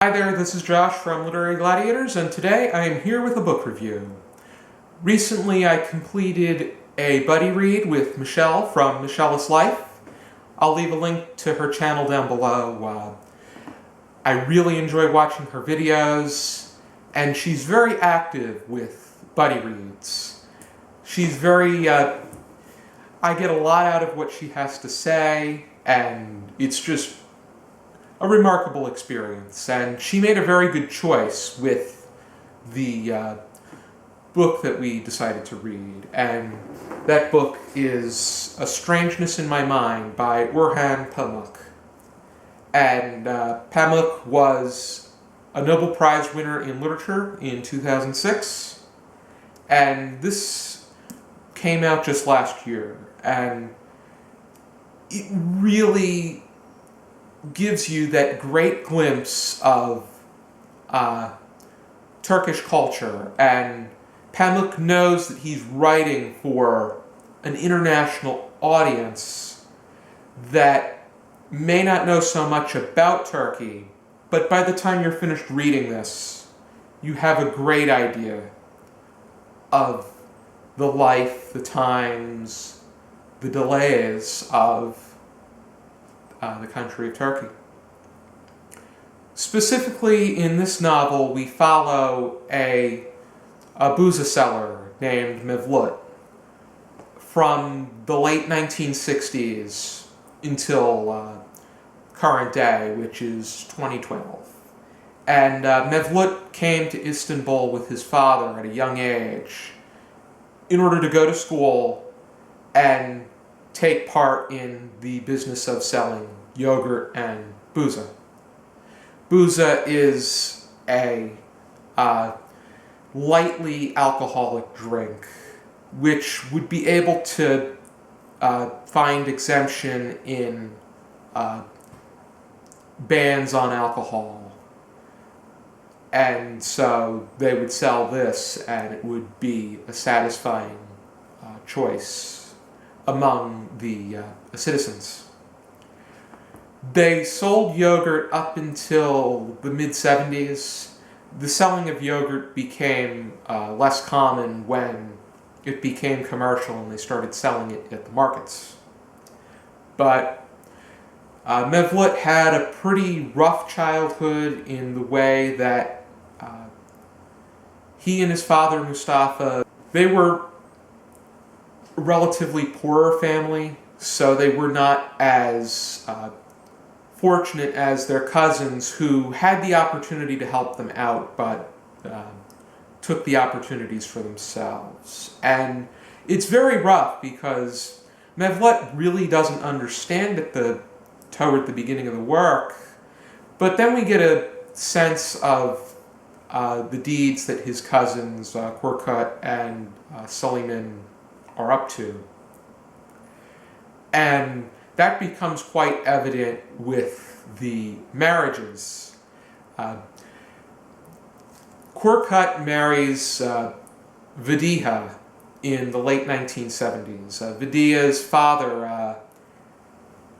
Hi there, this is Josh from Literary Gladiators, and today I am here with a book review. Recently I completed a buddy read with Michelle from Michelle's Life. I'll leave a link to her channel down below. I really enjoy watching her videos, and she's very active with buddy reads. She's very, I get a lot out of what she has to say, and it's just a remarkable experience, and she made a very good choice with the book that we decided to read, and that book is A Strangeness in My Mind by Orhan Pamuk. And Pamuk was a Nobel Prize winner in literature in 2006, and this came out just last year, and it really gives you that great glimpse of Turkish culture, and Pamuk knows that he's writing for an international audience that may not know so much about Turkey, but by the time you're finished reading this, you have a great idea of the life, the times, the delays of the country of Turkey. Specifically, in this novel, we follow a boza seller named Mevlut from the late 1960s until current day, which is 2012. And Mevlut came to Istanbul with his father at a young age in order to go to school and take part in the business of selling yogurt and boza. Boza is a lightly alcoholic drink which would be able to find exemption in bans on alcohol. And so they would sell this, and it would be a satisfying choice among the citizens. They sold yogurt up until the mid-70s. The selling of yogurt became less common when it became commercial and they started selling it at the markets. But Mevlut had a pretty rough childhood in the way that he and his father, Mustafa, they were a relatively poorer family, so they were not as fortunate as their cousins who had the opportunity to help them out, but took the opportunities for themselves. And it's very rough because Mevlut really doesn't understand it toward the beginning of the work, but then we get a sense of the deeds that his cousins, Korkut and Suleiman, are up to. And that becomes quite evident with the marriages. Korkut marries Vediha in the late 1970s. Vediha's father,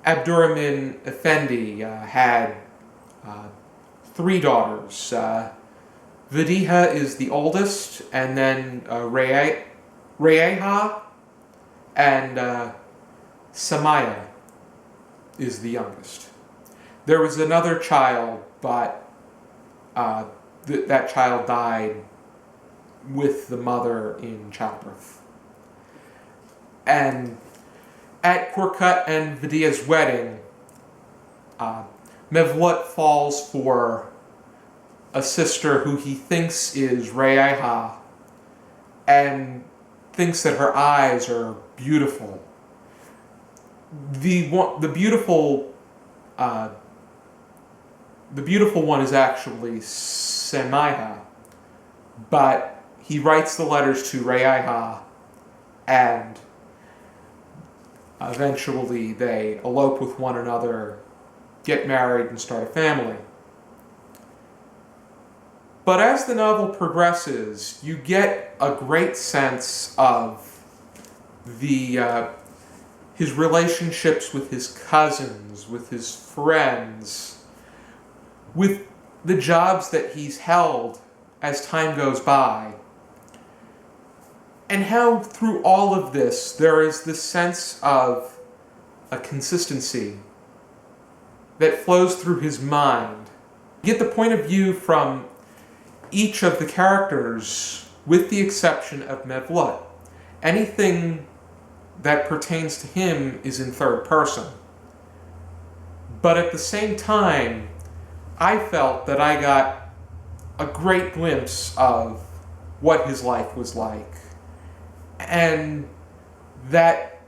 Abdurrahman Effendi, had 3 daughters. Vediha is the oldest, and then Reyeha and Samaya is the youngest. There was another child, but that child died with the mother in childbirth. And at Korkut and Vediha's wedding, Mevlut falls for a sister who he thinks is Reyeha, and thinks that her eyes are beautiful. The beautiful one is actually Semaiha, but he writes the letters to Reyeha, and eventually they elope with one another, get married, and start a family. But as the novel progresses, you get a great sense of his relationships with his cousins, with his friends, with the jobs that he's held as time goes by, and how through all of this there is this sense of a consistency that flows through his mind. You get the point of view from each of the characters, with the exception of Mevlut. Anything that pertains to him is in third person. But at the same time, I felt that I got a great glimpse of what his life was like. And that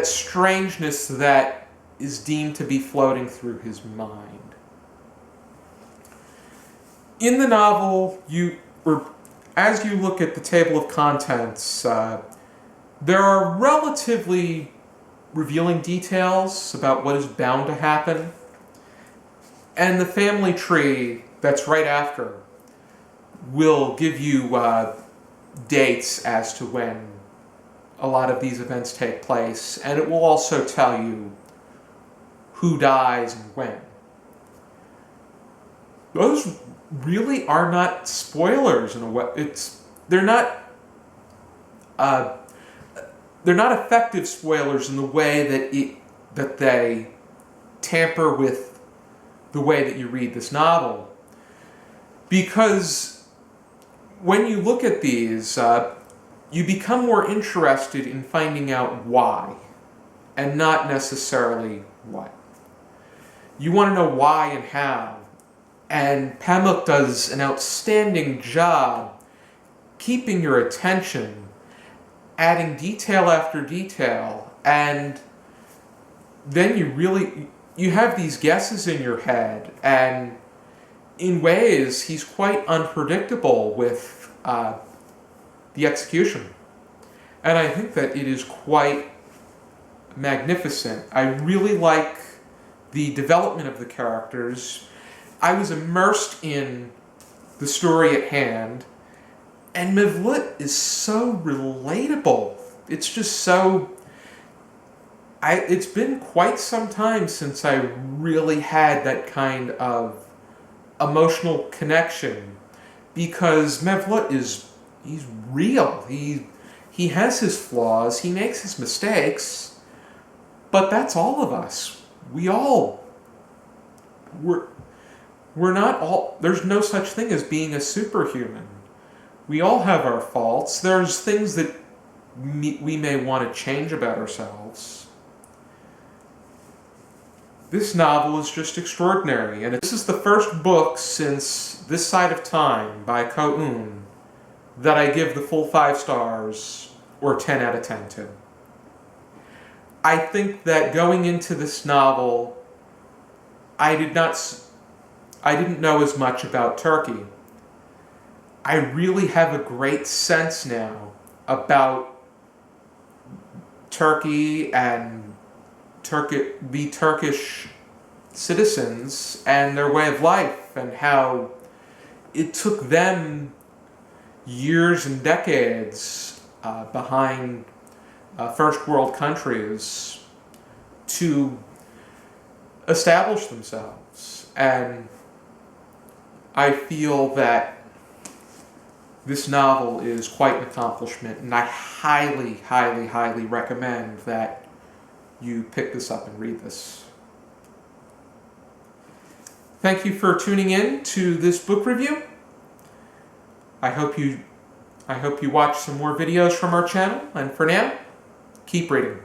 strangeness that is deemed to be floating through his mind. In the novel, as you look at the table of contents, there are relatively revealing details about what is bound to happen. And the family tree that's right after will give you dates as to when a lot of these events take place, and it will also tell you who dies and when. Those really are not spoilers in a way. They're not effective spoilers in the way that they tamper with the way that you read this novel. Because when you look at these, you become more interested in finding out why, and not necessarily what. You want to know why and how. And Pamuk does an outstanding job keeping your attention, adding detail after detail, and then you have these guesses in your head, and in ways he's quite unpredictable with the execution. And I think that it is quite magnificent. I really like the development of the characters. I was immersed in the story at hand, and Mevlut is so relatable. It's just so... it's been quite some time since I really had that kind of emotional connection, because Mevlut he's real. He has his flaws, he makes his mistakes, but that's all of us. We're not all... There's no such thing as being a superhuman. We all have our faults. There's things that we may want to change about ourselves. This novel is just extraordinary, and this is the first book since This Side of Time by Ko-un that I give the full 5 stars, or 10 out of 10 to. I think that going into this novel, I didn't know as much about Turkey. I really have a great sense now about Turkey and the Turkish citizens and their way of life, and how it took them years and decades behind first world countries to establish themselves. And I feel that this novel is quite an accomplishment, and I highly, highly, highly recommend that you pick this up and read this. Thank you for tuning in to this book review. I hope you watch some more videos from our channel, and for now, keep reading.